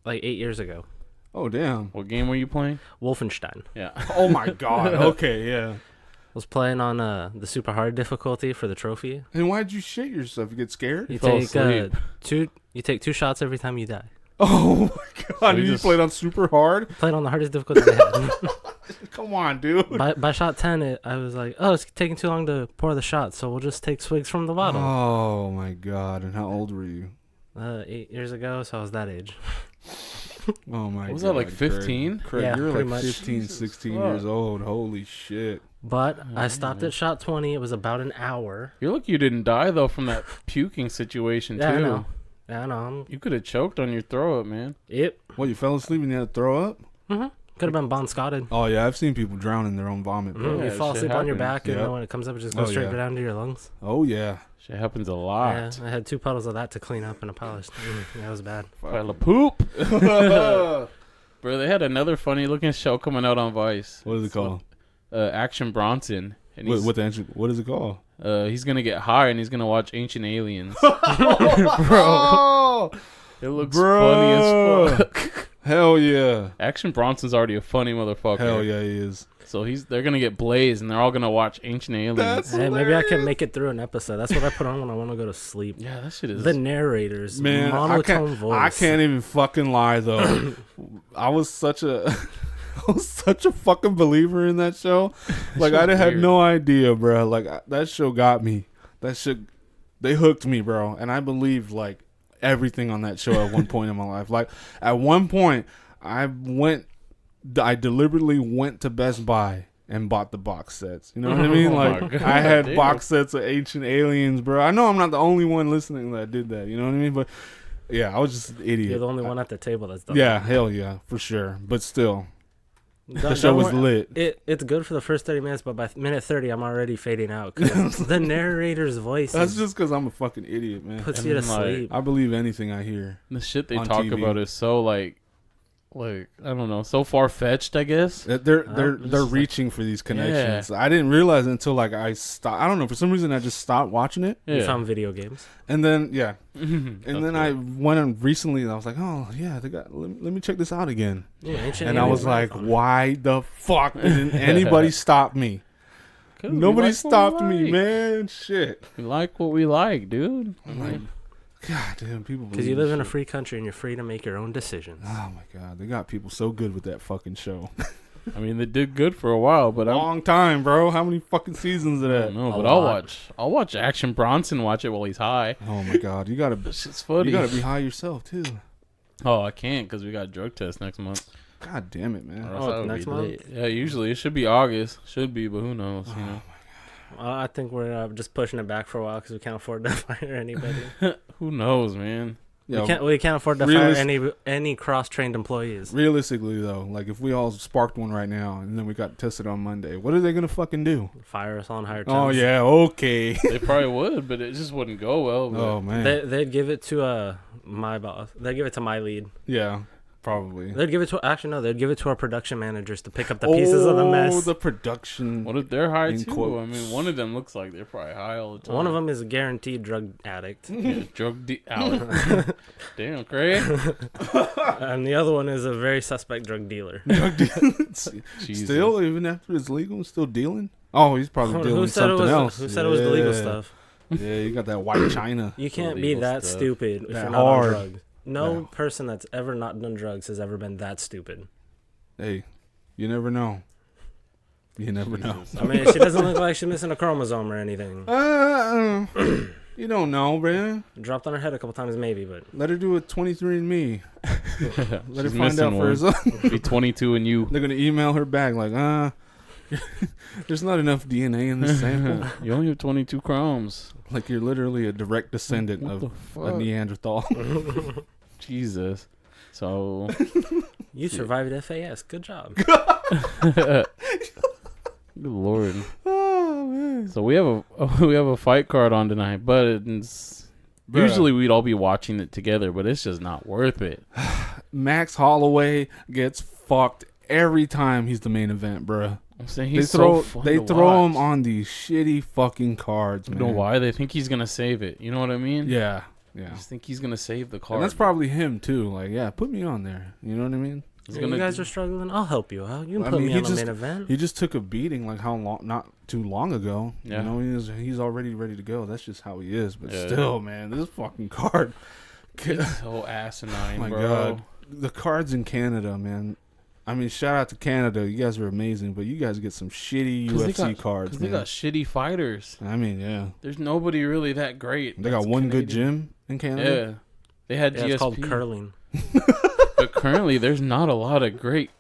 like 8 years ago. Oh damn. What game were you playing? Wolfenstein. Yeah. Oh my god. Okay, yeah. Was playing on the super hard difficulty for the trophy. And why'd you shit yourself? You get scared? You fell take asleep. you take 2 shots every time you die. Oh my god. So you you just played on super hard? Played on the hardest difficulty they had. Come on, dude. by shot 10, I was like, oh, it's taking too long to pour the shot, so we'll just take swigs from the bottle. Oh my god. And how old were you? 8 years ago, so I was that age. Oh my god. What was that, like 15? Craig, Yeah, you're like pretty much. 15, 16 Fuck. years old. Holy shit. But Oh, I stopped at shot 20. It was about an hour. You're lucky you didn't die, though, from that puking situation, Yeah, I too. know. Yeah, I know. You could have choked on your throw up, man. Yep. What, you fell asleep and you had to throw up? Mm-hmm. Could have been Bon Scotted. Oh yeah, I've seen people drown in their own vomit, bro. You Yeah, fall shit asleep on your happens. back, and Yep. then when it comes up, it just goes Oh, straight yeah. down to your lungs. Oh yeah. Shit happens a lot. Yeah, I had 2 puddles of that to clean up in a palace. That was bad. Pile of poop. Bro, they had another funny looking show coming out on Vice. What is it called? Action Bronson. And he's, What is it called? he's gonna get high and he's gonna watch Ancient Aliens. Bro. It looks Bro. funny as fuck. Hell yeah. Action Bronson's already a funny motherfucker. Hell yeah, he is. So they're gonna get blazed and they're all gonna watch Ancient Aliens. That's Hey, maybe I can hilarious. make it through an episode. That's what I put on when I want to go to sleep. Yeah, that shit is. The narrator's Man, monotone voice. I can't even fucking lie though. I was such a I was such a fucking believer in that show. Like, I show's had weird. no idea, bro. Like, that show got me. That shit, they hooked me, bro. And I believed, like, everything on that show at one point in my life. Like, at one point, I deliberately went to Best Buy and bought the box sets. You know what I mean? Oh my Like, God, I had dude. box sets of Ancient Aliens, bro. I know I'm not the only one listening that did that. You know what I mean? But, yeah, I was just an idiot. You're the only one at the table that's done. Yeah, hell yeah, for sure. But still, that. the show was lit. It's good for the first 30 minutes, but by minute 30, I'm already fading out because the narrator's voice That's just because I'm a fucking idiot, man. puts And you to then, like, sleep. I believe anything I hear. The shit they On talk TV. about is so like I don't know, so far fetched. I guess. They're it's they're like- reaching for these connections. I didn't realize it until like I stopped. I don't know, for some reason I just stopped watching it, You Yeah. found video games. and then and and then I went on recently, and I was like, oh yeah, they got. Let me check this out again. Yeah, Ancient And I Aliens was like, Marathon. why the fuck didn't anybody stop me? Nobody stopped me, man. Shit. We like what we like, dude. I'm like, God damn, people. Because you believe live in a this free country and you're free to make your own decisions. shit. Oh my god, they got people so good with that fucking show. I mean, they did good for a while, but I Long time, bro. How many fucking seasons of don't that? know. A But lot. I'll watch Action Bronson watch it while he's high. Oh my god, you gotta This shit's funny. you gotta be high yourself too. Oh, I can't because we got a drug test next month. God damn it, man. Or else Oh, I would next be month? lit. Yeah, usually it should be August. Should be, but who knows? You know, I think we're just pushing it back for a while because we can't afford to fire anybody. who knows, man? Yo, We can't afford to realis- fire any cross-trained employees. realistically though, like if we all sparked one right now and then we got tested on Monday, what are they gonna fucking do? Fire us on higher Oh terms. yeah, okay. They probably would, but it just wouldn't go well. But Oh man. They'd give it to my boss. They'd give it to my lead. Yeah, probably. They'd give it to they'd give it to our production managers to pick up the pieces of the mess. The production. what if they're high In too? I quotes. mean, one of them looks like they're probably high all the time. One of them is a guaranteed drug addict, yeah, out. Damn, Craig. and the other one is a very suspect drug dealer. Drug dealing. Jesus. Still, even after it's legal, still dealing. Oh, he's probably Who dealing said it something was? else. Who said it was the legal Yeah. stuff? Yeah, you got that white China. You can't be Illegal that stuff. stupid if That you're not on hard. drugs. No Yeah. person that's ever not done drugs has ever been that stupid. Hey, you never know. You never know. Jesus. I mean, she doesn't look like she's missing a chromosome or anything. You don't know, man. Dropped on her head a couple times, maybe, but Let her do a 23andMe. Let her She's find out missing for herself. Be 22 and you. They're gonna email her back like, there's not enough DNA in this sample. You only have 22 chromes. Like you're literally a direct descendant What the of a fuck? Neanderthal. Jesus. So. you survived FAS. Good job. Good Lord. Oh man. So we have a fight card on tonight, but it's Bruh. usually we'd all be watching it together, but it's just not worth it. Max Holloway gets fucked every time he's the main event, bruh. I'm saying They he's throw so fun they to throw him watch. on these shitty fucking cards, You man. know why? They think he's gonna save it. You know what I mean? Yeah, I yeah. just think he's gonna save the card. And that's probably him too. Like, yeah, put me on there. You know what I mean? He's You gonna guys are struggling. I'll help you out. You can I put mean, me he on the just- main event. He just took a beating like how long? Not too long ago. Yeah. You know, he's already ready to go. That's just how he is. But Yeah. still, man, this fucking card. He's so asinine, My bro. God. The cards in Canada, man. I mean, shout out to Canada. You guys are amazing, but you guys get some shitty 'Cause they UFC got- cards, Because man. they got shitty fighters. I mean, yeah. There's nobody really that great. They got that's one good Canadian. gym in Canada. Yeah. They had Yeah, GSP. it's called curling. But currently, there's not a lot of great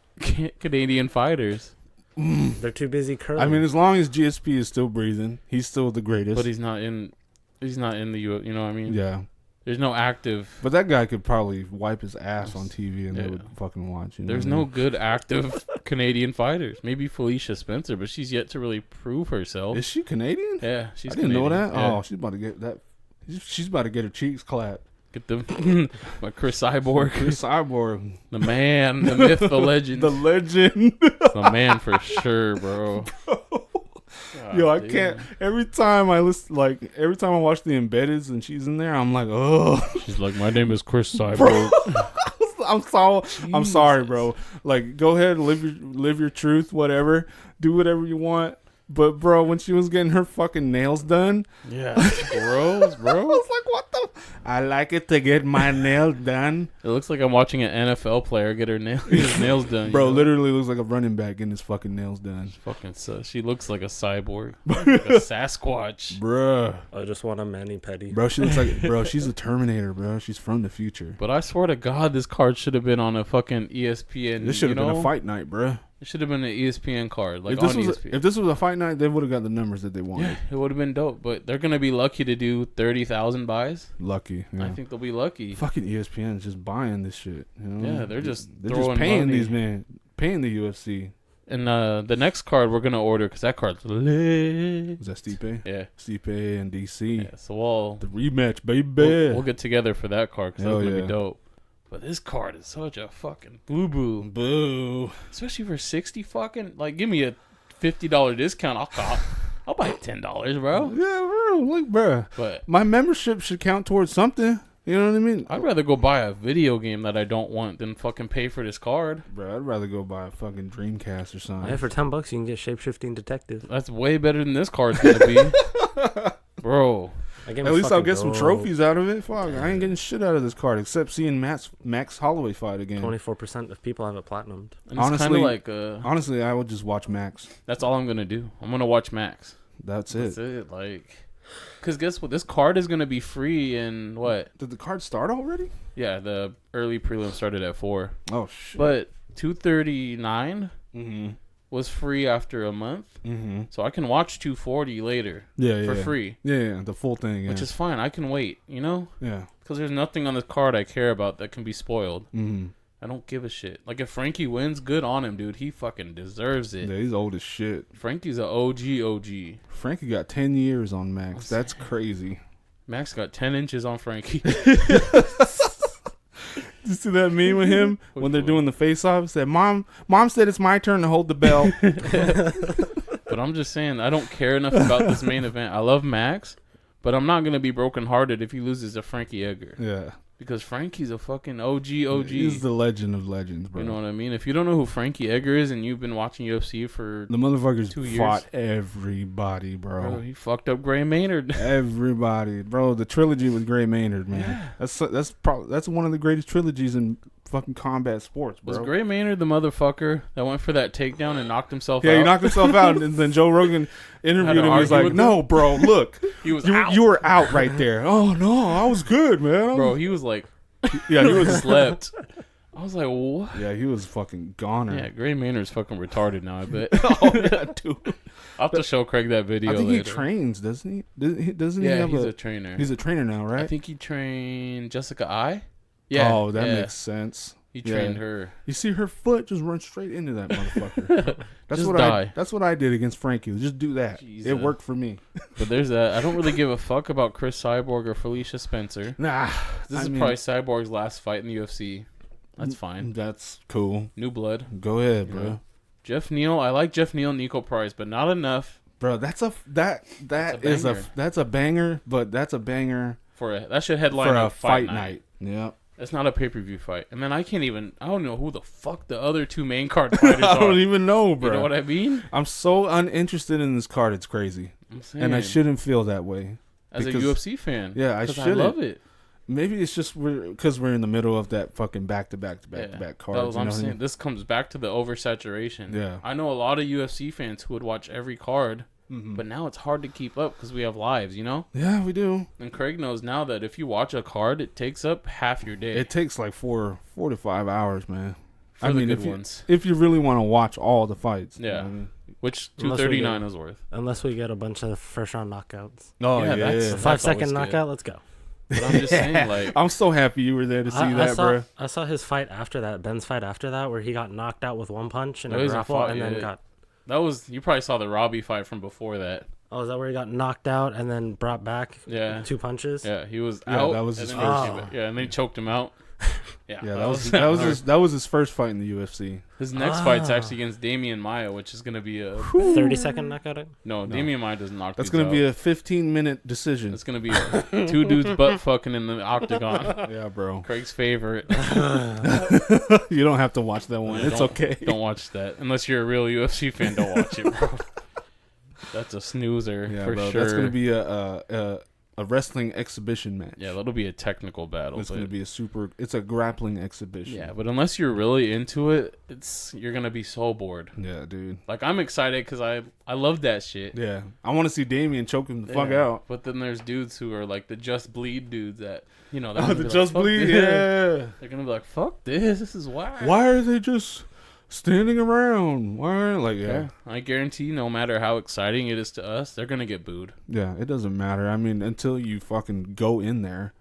Canadian fighters. They're too busy curling. I mean, as long as GSP is still breathing, he's still the greatest. But he's not in the you know what I mean? yeah. There's no active. But that guy could probably wipe his ass on TV and they Yeah. would fucking watch. You know There's what I no mean? good active Canadian fighters. Maybe Felicia Spencer, but she's yet to really prove herself. Is she Canadian? Yeah, she's I didn't know Canadian. that. Yeah. Oh, she's about to get that. She's about to get her cheeks clapped. Get them. My Chris Cyborg. Chris Cyborg, The man, the myth, the legend. the legend. The man for sure, bro. Yo, I God can't. damn. Every time I listen, like every time I watch the Embeddeds and she's in there, I'm like, oh, She's like, my name is Chris Cyborg. I'm sorry, bro. Like, go ahead, live your truth, whatever. Do whatever you want. But bro, when she was getting her fucking nails done, Yeah, it's gross, I bro. was like, what the? I like it to get my nails done. It looks like I'm watching an NFL player get his nails done. Bro, you know? literally looks like a running back getting his fucking nails done. Fucking she looks like a cyborg, like a Sasquatch. Bruh. I just want a mani-pedi. Bro, she looks like, bro, she's a Terminator, bro. She's from the future. But I swear to God, this card should have been on a fucking ESPN. This should have you been know? a fight night, bro. It should have been an ESPN card, like If this on was ESPN. if this was a fight night, they would have got the numbers that they wanted. Yeah, it would have been dope. But they're gonna be lucky to do 30,000 buys. Lucky. Yeah. I think they'll be lucky. Fucking ESPN is just buying this shit. You know? Yeah, they're just they're throwing just paying money. these men, paying the UFC. And the next card we're gonna order because that card's lit. Is that Stipe? Yeah, Stipe and DC. yeah. So we'll The rematch, baby. we'll get together for that card because that's Hell gonna yeah. be dope. But this card is such a fucking boo boo, Boo. especially for 60 fucking. Like, give me a $50 discount. I'll buy it $10, bro. Yeah, bro. Look, bro. But My membership should count towards something. You know what I mean? I'd rather go buy a video game that I don't want than fucking pay for this card. Bro, I'd rather go buy a fucking Dreamcast or something. Hey, for $10 you can get shape-shifting detective. That's way better than this card's gonna be, bro. That game At is least I'll fucking get some dope. trophies out of it. Fuck, I ain't getting shit out of this card except seeing Max Holloway fight again. 24% of people have it platinumed. And it's Honestly- kind of like Honestly, I would just watch Max. that's all I'm gonna do. I'm gonna watch Max. That's That's it. it. Like, cause guess what? This card is gonna be free in what? Did the card start already? Yeah, the early prelim started at 4, Oh shit. but 239 mm-hmm. was free after a month, Mm-hmm. so I can watch 240 later Yeah, for yeah. free, Yeah, the full thing. Yeah. which is fine. I can wait, you know, yeah. because there's nothing on this card I care about that can be spoiled. Mm-hmm. I don't give a shit. Like, if Frankie wins, good on him, dude. He fucking deserves it. Yeah, he's old as shit. Frankie's a OG. Frankie got 10 years on Max. What's That's crazy. Max got 10 inches on Frankie. You see that meme with him Which when they're one? doing the face-off? Said, Mom said it's my turn to hold the belt. But I'm just saying, I don't care enough about this main event. I love Max, but I'm not going to be brokenhearted if he loses to Frankie Edgar. Yeah. Because Frankie's a fucking OG. He's the legend of legends, bro. You know what I mean? If you don't know who Frankie Edgar is and you've been watching UFC for... The motherfuckers 2 years. fought everybody, Bro, bro. he fucked up Gray Maynard. Everybody, bro. The trilogy with Gray Maynard, man. That's one of the greatest trilogies in fucking combat sports, bro. Was Gray Maynard the motherfucker that went for that takedown and knocked himself Yeah, out? he knocked himself out, and then Joe Rogan interviewed Had to him. He was argue like, with "No, bro, look, He was you out. you were out right there. Oh no, I was good, man. Bro, he was like... yeah, he was slept. I was like, what? Yeah, he was fucking goner. Yeah, Gray Maynard's fucking retarded now, I bet. Oh yeah, dude. I'll have to show Craig that video I think later. he trains, doesn't he? Doesn't he Yeah, have he's a trainer. He's a trainer now, right? I think he trained Jessica I. Yeah. Oh, that yeah. makes sense. He yeah. trained her. You see her foot just run straight into that motherfucker. Just die. That's what I did against Frankie. Just do that. Jesus. It worked for me. But there's that. I don't really give a fuck about Chris Cyborg or Felicia Spencer. Nah, This is probably Cyborg's last fight in the UFC. That's fine. That's cool. New blood. Go ahead, bro. Yeah. Jeff Neal. I like Jeff Neal, Nico Price, but not enough Bro, that's a banger, but that's a banger for that should headline for a a fight fight night. Yep. That's not a pay-per-view fight. And then I don't know who the fuck the other two main card fighters I are. don't even know, bro. You know what I mean? I'm so uninterested in this card. It's crazy, I'm saying, and I shouldn't feel that way. as because- a UFC fan. Yeah, I 'cause shouldn't. love it. Maybe it's just because we're in the middle of that fucking back-to-back That cards. was, I'm saying. This comes back to the oversaturation. Yeah. I know a lot of UFC fans who would watch every card, Mhm. but now it's hard to keep up because we have lives, you know? Yeah, we do. And Craig knows now that if you watch a card, it takes up half your day. It takes like 4 to 5 hours, man. for I the mean, good if you, ones. if you really want to watch all the fights. you know Yeah. what I mean? Which Unless we 239 is worth. Unless we get a bunch of first-round knockouts. Oh, Yeah, yeah. that's- A That's 5-second always good. knockout, let's go. But I'm just saying, like, I'm so happy you were there to see I that, saw, bro. I saw his fight after that, Ben's fight after that, where he got knocked out with one punch and That a was a grapple, fight, and then yeah. got... that was, you probably saw the Robbie fight from before that. Oh, is that where he got knocked out and then brought back Yeah. with 2 punches? Yeah, he was Yeah, out. that was and his then first- he came back. Yeah, and they choked him out. Yeah, Yeah, that was his first fight in the UFC. His next fight's actually against Damian Maya, which is going to be a... 30-second knockout? No, Damian Maya doesn't knock That's dudes gonna be out. a 15-minute decision. It's going to be two dudes butt fucking in the octagon. Yeah, bro. Craig's favorite. You don't have to watch that one. It's Don't- okay. Don't watch that. Unless you're a real UFC fan, don't watch it, bro. That's a snoozer Yeah, for bro. sure. That's gonna be a wrestling exhibition match. Yeah, that'll be a technical battle. It's but- gonna be it's a grappling exhibition. Yeah, but unless you're really into it, you're gonna be so bored. Yeah, dude. Like I'm excited because I love that shit. Yeah, I want to see Damien choke him the fuck Yeah. out. But then there's dudes who are like the Just Bleed dudes that they're Oh, gonna the be Just like, "Fuck Bleed. this." Yeah. They're gonna be like, "Fuck this! This is why." Why are they just standing around? Why? Like, yeah. I guarantee, no matter how exciting it is to us, they're gonna get booed. Yeah, it doesn't matter. I mean, until you fucking go in there.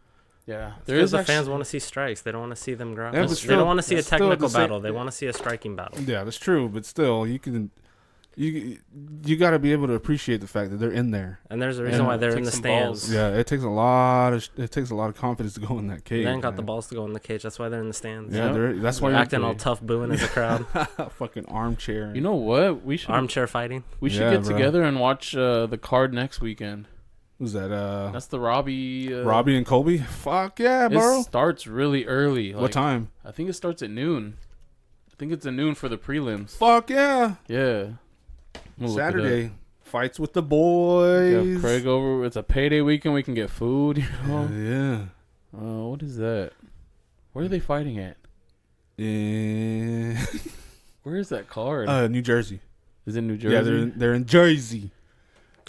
Yeah, Because the fans want to see strikes. They don't want to see them grapple. Yeah, but They still- don't want to see a that's still technical the same- battle. They want to see a striking battle. Yeah, that's true. But still, you got to be able to appreciate the fact that they're in there. And there's a reason why they're in Take the some stands. balls. Yeah, it takes a lot of confidence to go in that cage. They ain't got the man. balls to go in the cage. That's why they're in the stands. Yeah, that's why They're you're acting all tough, booing at the crowd. fucking armchair. You know what? We should Armchair fighting. get bro. together and watch the card next weekend. Who's that? That's the Robbie. Robbie and Colby. Fuck yeah, bro. It starts really early. What like, time? I think it starts at noon. I think it's at noon for the prelims. Fuck yeah. Yeah. I'm gonna look it up. Saturday. Fights with the We boys. have Craig over. It's a payday weekend. We can get food. You know. Yeah. What is that? Where are they fighting at? In Where is that card? New Jersey. Is it New Jersey? Yeah, they're in Jersey.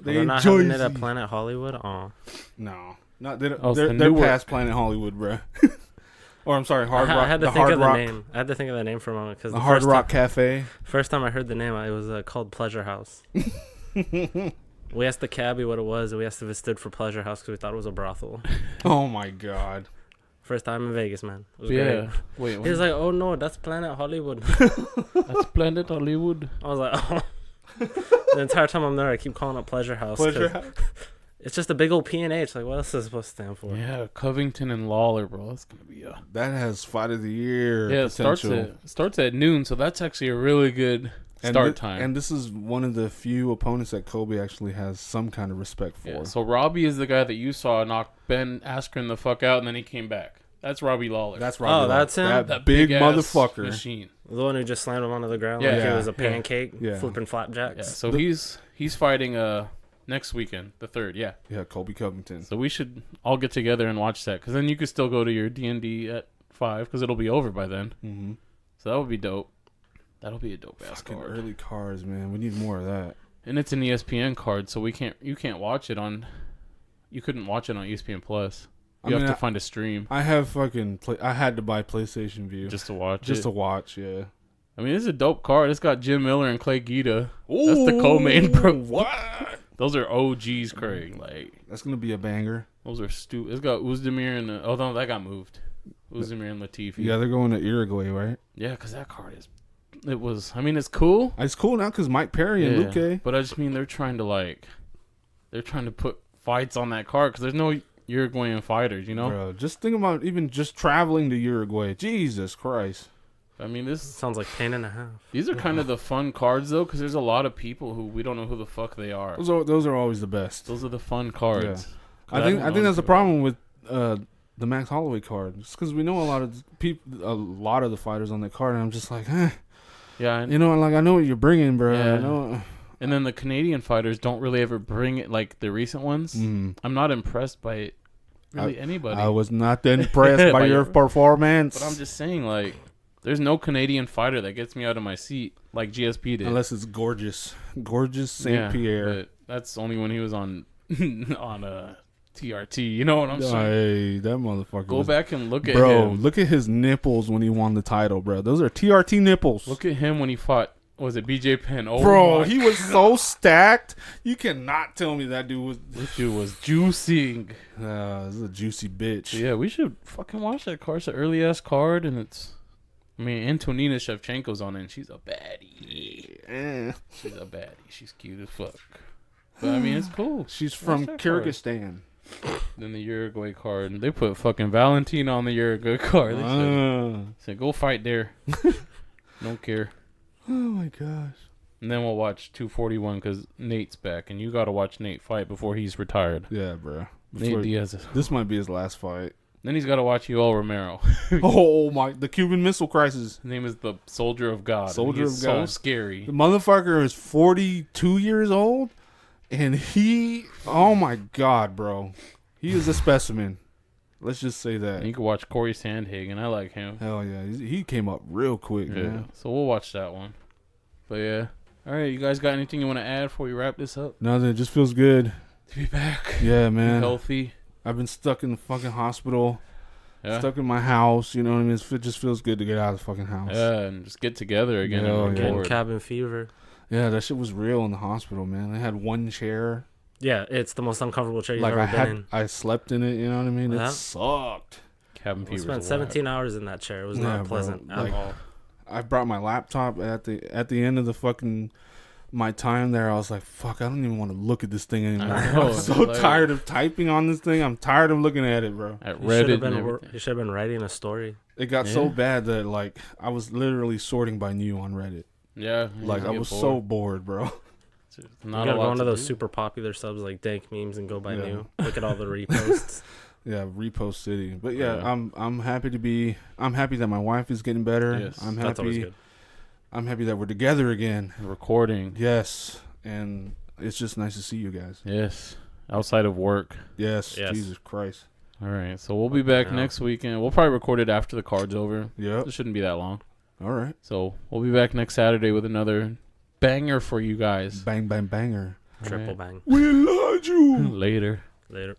They're not having it at Planet Hollywood. Oh, No, not they don't, Oh, it's they're the they're Newark. past Planet Hollywood, bro. Or I'm sorry, Hard Rock. I had to the think Hard of the Rock, name. I had to think of the name for a moment because the Hard Rock Cafe. First time I heard the name, it was called Pleasure House. We asked the cabbie what it was, and we asked if it stood for Pleasure House because we thought it was a brothel. Oh my god. First time in Vegas, man. It was Yeah. great. Wait. He was like, "Oh no, that's Planet Hollywood." That's Planet Hollywood. I was like, "Oh." The entire time I'm there, I keep calling it Pleasure House. 'cause Pleasure House. It's just a big old P&H. Like, what else is it supposed to stand for? Yeah, Covington and Lawler, bro. That's gonna be a. That has fight of the year. Yeah, it starts at noon, so that's actually a really good start time. And this is one of the few opponents that Kobe actually has some kind of respect for. Yeah, so Robbie is the guy that you saw knock Ben Askren the fuck out, and then he came back. That's Robbie Lawler. That's Robbie Lawler. that's him? That big big-ass motherfucker. machine. The one who just slammed him onto the ground Yeah. like Yeah. it was a Yeah. pancake, Yeah. flipping flapjacks. Yeah, so he's fighting next weekend, the 3rd. Yeah, Yeah, Kobe Covington. so we should all get together and watch that, because then you could still go to your D&D at 5, because it'll be over by then. Mm-hmm. So that would be dope. That'll be a dope ass Fucking card. early cards, man. We need more of that. And it's an ESPN card, so you can't watch it on. You couldn't watch it on ESPN Plus. You have to find a stream I have fucking. I had to buy PlayStation View just to watch just it. to watch. Yeah. I mean, it's a dope card. It's got Jim Miller and Clay Guida. That's the co-main, bro. What? Those are OGs, Craig. Like That's gonna be a banger. those are stupid. It's got Uzdemir and oh no, that got moved. Uzdemir and Latifi. Yeah, they're going to Uruguay, right? Yeah, because that card is. It was. I mean, it's cool. It's cool now because Mike Perry and Luque. But I just mean they're trying to put fights on that card because there's no Uruguayan fighters, you know. Bro, just think about even just traveling to Uruguay. Jesus Christ. I mean, this Sounds like pain and a half. these are kind of the fun cards though, because there's a lot of people who we don't know who the fuck they are. Those are always the best. Those are the fun cards. I think that's the problem with the Max Holloway card. Just because we know a lot of the fighters on that card, and I'm just like, Yeah, and, you know, like I know what you're bringing, bro. Yeah. I know. and then the Canadian fighters don't really ever bring it like the recent ones. I'm not impressed by really anybody. I was not impressed by By your your- performance. But I'm just saying, like, there's no Canadian fighter that gets me out of my seat like GSP did. Unless it's gorgeous Saint Pierre. But that's only when he was on on TRT. You know what I'm saying? Hey, that motherfucker. Go was- back and look at bro. him. Look at his nipples when he won the title, bro. Those are TRT nipples. Look at him when he fought. Was it BJ Penn? Oh, Bro, my he was so stacked. You cannot tell me that dude was. This dude was juicing. This is a juicy bitch. Yeah, we should fucking watch that card. It's an early ass card, and it's. I mean, Antonina Shevchenko's on it, and she's a baddie. Eh. She's a baddie. She's cute as fuck. But I mean, it's cool. She's from that card? Kyrgyzstan. Then the Uruguay card, and they put fucking Valentina on the Uruguay card. They said, go fight there. Don't care. Oh my gosh. And then we'll watch 241 because Nate's back, and you got to watch Nate fight before he's retired. Yeah, bro. Nate Diaz. This might be his last fight. Then he's got to watch Yoel Romero. Oh my! The Cuban Missile Crisis. His name is the Soldier of God. Soldier He's of God. So scary. The motherfucker is 42 years old. And he, oh my God, bro. He is a specimen. Let's just say And that. you can watch Corey Sandhagen. I like him. Hell yeah. He came up real quick, Yeah. man. So we'll watch that one. But yeah. All right, you guys got anything you want to add before we wrap this up? Nothing. It just feels good. To be back. Yeah, Be man. healthy. I've been stuck in the fucking hospital. Yeah. Stuck in my house. You know what I mean? It just feels good to get out of the fucking house. Yeah, and just get together again Hell and yeah. Getting record. cabin fever. Yeah, that shit was real in the hospital, man. I had one chair. Yeah, it's the most uncomfortable chair you've Like ever been in. I slept in it. You know what I mean? Yeah. It sucked. Cabin We fever. spent 17 hours in that chair. It was Yeah, not pleasant bro. at Like, all. I brought my laptop at the end of the fucking my time there. I was like, fuck, I don't even want to look at this thing anymore. I know, I'm so like- tired of typing on this thing. I'm tired of looking at it, bro. At You should Reddit have and been, everything. you should have been writing a story. It got so Yeah. bad that like I was literally sorting by new on Reddit. Yeah. Like you I get was bored. so bored, bro. You Not a gotta go lot onto to those do. super popular subs like dank memes and go by Yeah. new. Look at all the reposts. Yeah, repost city. But yeah, Yeah. I'm happy that my wife is getting better. Yes, I'm That's always happy. good. I'm happy that we're together again. Recording. Yes, and it's just nice to see you guys. Yes. Outside of work. Yes, Yes. Jesus Christ. All right. So we'll be back Yeah. next weekend. We'll probably record it after the card's over. Yep. It shouldn't be that long. All right. So we'll be back next Saturday with another banger for you guys. Bang bang banger. All Triple right. Mm. bang. We love you. Later. Later.